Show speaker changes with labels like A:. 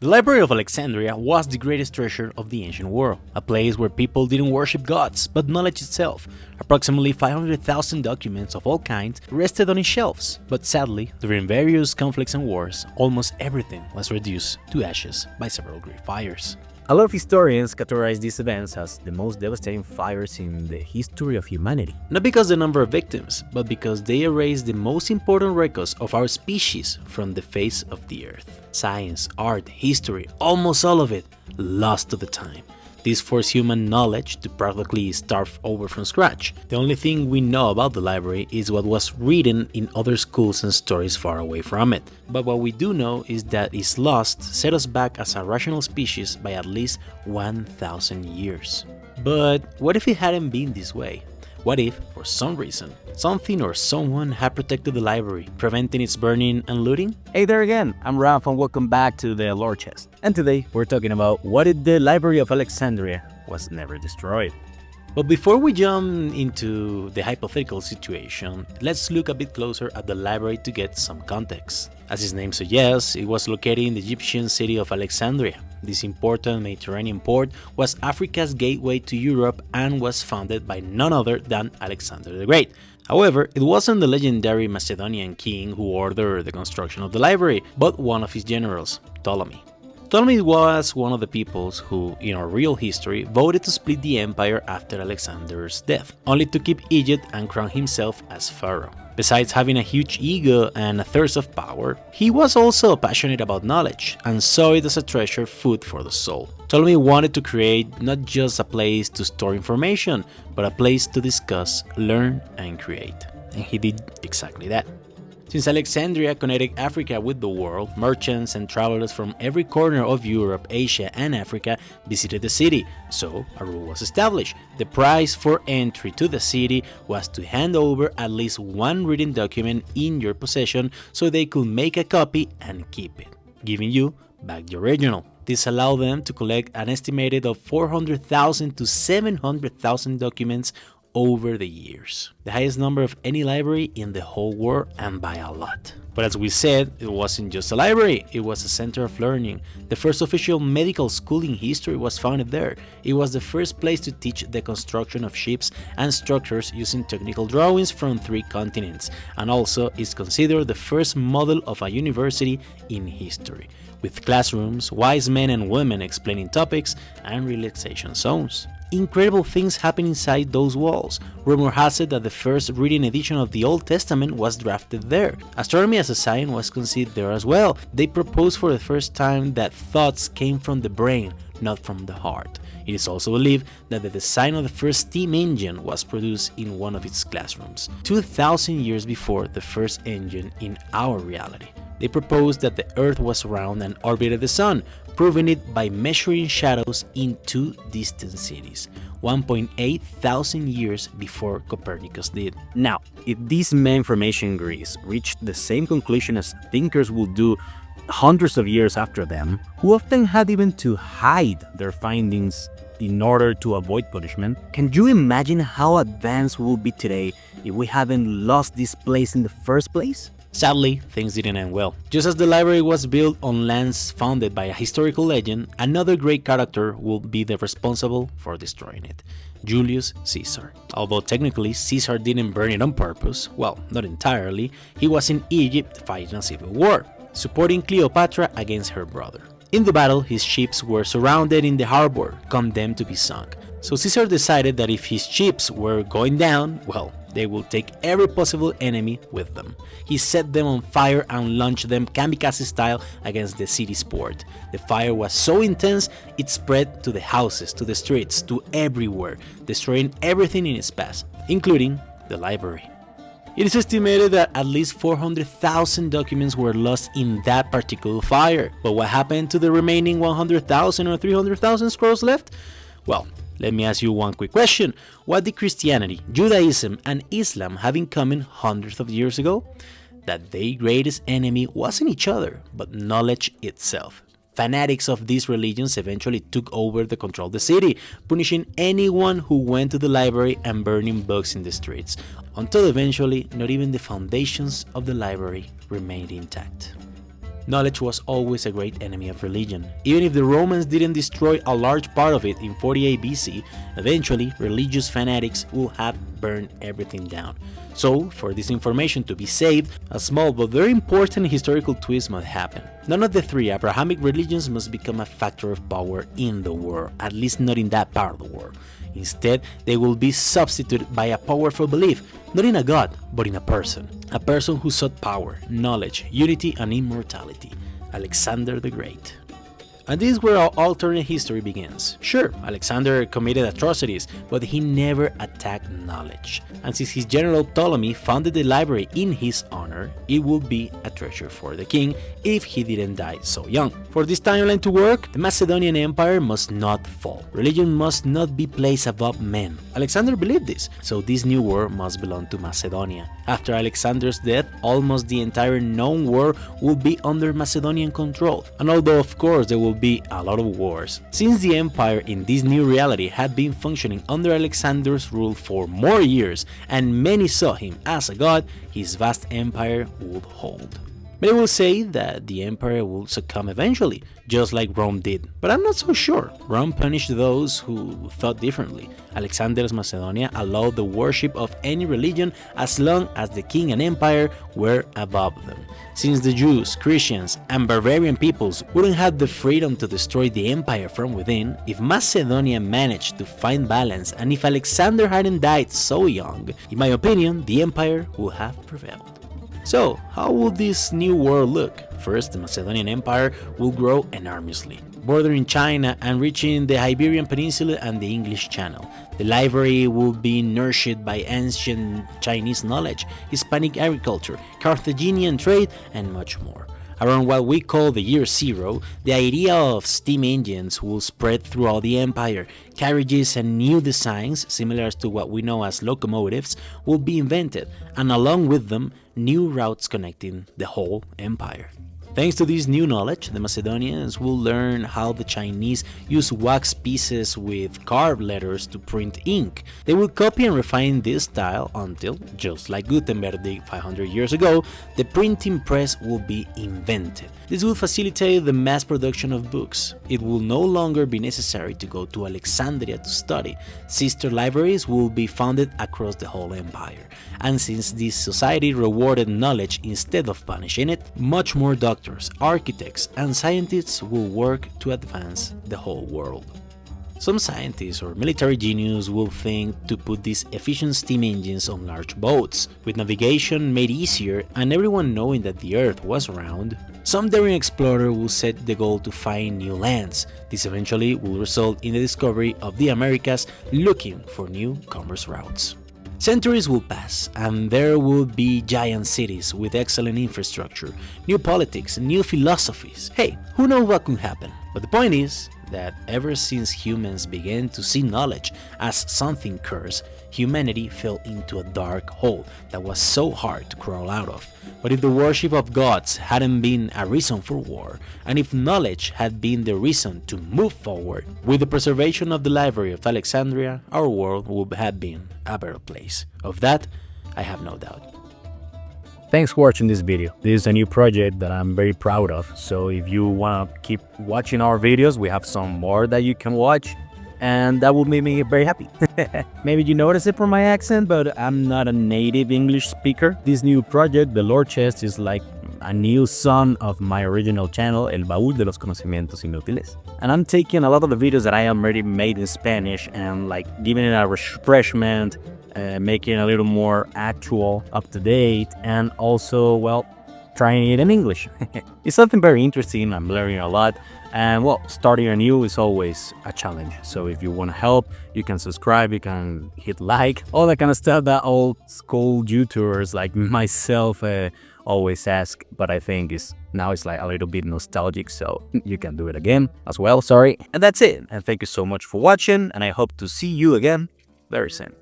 A: The Library of Alexandria was the greatest treasure of the ancient world, a place where people didn't worship gods, but knowledge itself. Approximately 500,000 documents of all kinds rested on its shelves, but sadly, during various conflicts and wars, almost everything was reduced to ashes by several great fires.
B: A lot of historians categorize these events as the most devastating fires in the history of humanity.
A: Not because the number of victims, but because they erased the most important records of our species from the face of the earth. Science, art, history, almost all of it, lost to the time. This forced human knowledge to practically start over from scratch. The only thing we know about the library is what was written in other schools and stories far away from it. But what we do know is that its loss set us back as a rational species by at least 1,000 years. But what if it hadn't been this way? What if, for some reason, something or someone had protected the library, preventing its burning and looting?
B: Hey there again, I'm Ralph and welcome back to the Lore Chest. And today we're talking about what if the Library of Alexandria was never destroyed.
A: But before we jump into the hypothetical situation, let's look a bit closer at the library to get some context. As its name suggests, it was located in the Egyptian city of Alexandria. This important Mediterranean port was Africa's gateway to Europe and was founded by none other than Alexander the Great. However, it wasn't the legendary Macedonian king who ordered the construction of the library, but one of his generals, Ptolemy. Ptolemy was one of the peoples who, in our real history, voted to split the empire after Alexander's death, only to keep Egypt and crown himself as pharaoh. Besides having a huge ego and a thirst of power, he was also passionate about knowledge and saw it as a treasure food for the soul. Ptolemy wanted to create not just a place to store information, but a place to discuss, learn, and create. And he did exactly that. Since Alexandria connected Africa with the world, merchants and travelers from every corner of Europe, Asia, and Africa visited the city, so a rule was established. The price for entry to the city was to hand over at least one written document in your possession so they could make a copy and keep it, giving you back the original. This allowed them to collect an estimated of 400,000 to 700,000 documents over the years, the highest number of any library in the whole world, and by a lot. But as we said, it wasn't just a library, it was a center of learning. The first official medical school in history was founded there. It was the first place to teach the construction of ships and structures using technical drawings from 3 continents, and also is considered the first model of a university in history, with classrooms, wise men and women explaining topics, and relaxation zones. Incredible things happen inside those walls. Rumor has it that the first written edition of the Old Testament was drafted there. Astronomy as a science was conceived there as well. They proposed for the first time that thoughts came from the brain, not from the heart. It is also believed that the design of the first steam engine was produced in one of its classrooms, 2,000 years before the first engine in our reality. They proposed that the Earth was round and orbited the Sun, proving it by measuring shadows in 2 distant cities, 1.8 thousand years before Copernicus did.
B: Now, if these men from ancient Greece reached the same conclusion as thinkers would do hundreds of years after them, who often had even to hide their findings in order to avoid punishment, can you imagine how advanced we would be today if we hadn't lost this place in the first place?
A: Sadly, things didn't end well. Just as the library was built on lands founded by a historical legend, another great character will be the responsible for destroying it: Julius Caesar. Although technically Caesar didn't burn it on purpose, well, not entirely, he was in Egypt fighting a civil war, supporting Cleopatra against her brother. In the battle, his ships were surrounded in the harbor, condemned to be sunk. So Caesar decided that if his ships were going down, well, they will take every possible enemy with them. He set them on fire and launched them kamikaze style against the city's port. The fire was so intense, it spread to the houses, to the streets, to everywhere, destroying everything in its path, including the library. It is estimated that at least 400,000 documents were lost in that particular fire. But what happened to the remaining 100,000 or 300,000 scrolls left? Well, let me ask you one quick question. What did Christianity, Judaism, and Islam have in common hundreds of years ago? That their greatest enemy wasn't each other, but knowledge itself. Fanatics of these religions eventually took over the control of the city, punishing anyone who went to the library and burning books in the streets, until eventually not even the foundations of the library remained intact. Knowledge was always a great enemy of religion. Even if the Romans didn't destroy a large part of it in 48 BC, eventually religious fanatics will have burned everything down. So, for this information to be saved, a small but very important historical twist must happen. None of the three Abrahamic religions must become a factor of power in the world, at least not in that part of the world. Instead, they will be substituted by a powerful belief, not in a god, but in a person. A person who sought power, knowledge, unity, and immortality. Alexander the Great. And this is where our alternate history begins. Sure, Alexander committed atrocities, but he never attacked knowledge. And since his general Ptolemy founded the library in his honor, it would be a treasure for the king if he didn't die so young. For this timeline to work, the Macedonian Empire must not fall. Religion must not be placed above men. Alexander believed this, so this new world must belong to Macedonia. After Alexander's death, almost the entire known world will be under Macedonian control. And although of course there will be a lot of wars, since the empire in this new reality had been functioning under Alexander's rule for more years and many saw him as a god, his vast empire would hold. Many will say that the empire will succumb eventually, just like Rome did, but I'm not so sure. Rome punished those who thought differently. Alexander's Macedonia allowed the worship of any religion as long as the king and empire were above them. Since the Jews, Christians, and barbarian peoples wouldn't have the freedom to destroy the empire from within, if Macedonia managed to find balance and if Alexander hadn't died so young, in my opinion, the empire would have prevailed. So, how will this new world look? First, the Macedonian Empire will grow enormously, bordering China and reaching the Iberian Peninsula and the English Channel. The library will be nourished by ancient Chinese knowledge, Hispanic agriculture, Carthaginian trade, and much more. Around what we call the year zero, the idea of steam engines will spread throughout the empire. Carriages and new designs, similar to what we know as locomotives, will be invented, and along with them, new routes connecting the whole empire. Thanks to this new knowledge, the Macedonians will learn how the Chinese use wax pieces with carved letters to print ink. They will copy and refine this style until, just like Gutenberg did 500 years ago, the printing press will be invented. This will facilitate the mass production of books. It will no longer be necessary to go to Alexandria to study. Sister libraries will be founded across the whole empire. And since this society rewarded knowledge instead of punishing it, much more doctors, architects, and scientists will work to advance the whole world. Some scientists or military genius will think to put these efficient steam engines on large boats, with navigation made easier and everyone knowing that the Earth was round. Some daring explorer will set the goal to find new lands. This eventually will result in the discovery of the Americas, looking for new commerce routes. Centuries will pass, and there will be giant cities with excellent infrastructure, new politics, new philosophies. Hey, who knows what could happen? But the point is that ever since humans began to see knowledge as something cursed, humanity fell into a dark hole that was so hard to crawl out of. But if the worship of gods hadn't been a reason for war, and if knowledge had been the reason to move forward, with the preservation of the Library of Alexandria, our world would have been a better place. Of that, I have no doubt.
B: Thanks for watching this video. This is a new project that I'm very proud of, so if you want to keep watching our videos, we have some more that you can watch, and that will make me very happy. Maybe you notice it from my accent, but I'm not a native English speaker. This new project, the Lore Chest, is like a new son of my original channel, El Baúl de los Conocimientos Inútiles. And I'm taking a lot of the videos that I already made in Spanish and like giving it a refreshment, making it a little more actual, up to date, and also, well, trying it in English. It's something very interesting. I'm learning a lot, and well, starting anew is always a challenge. So if you want to help, you can subscribe, you can hit like, all that kind of stuff that old school YouTubers like myself always ask, but I think now it's like a little bit nostalgic, so you can do it again as well. Sorry. And that's it. And thank you so much for watching, and I hope to see you again very soon.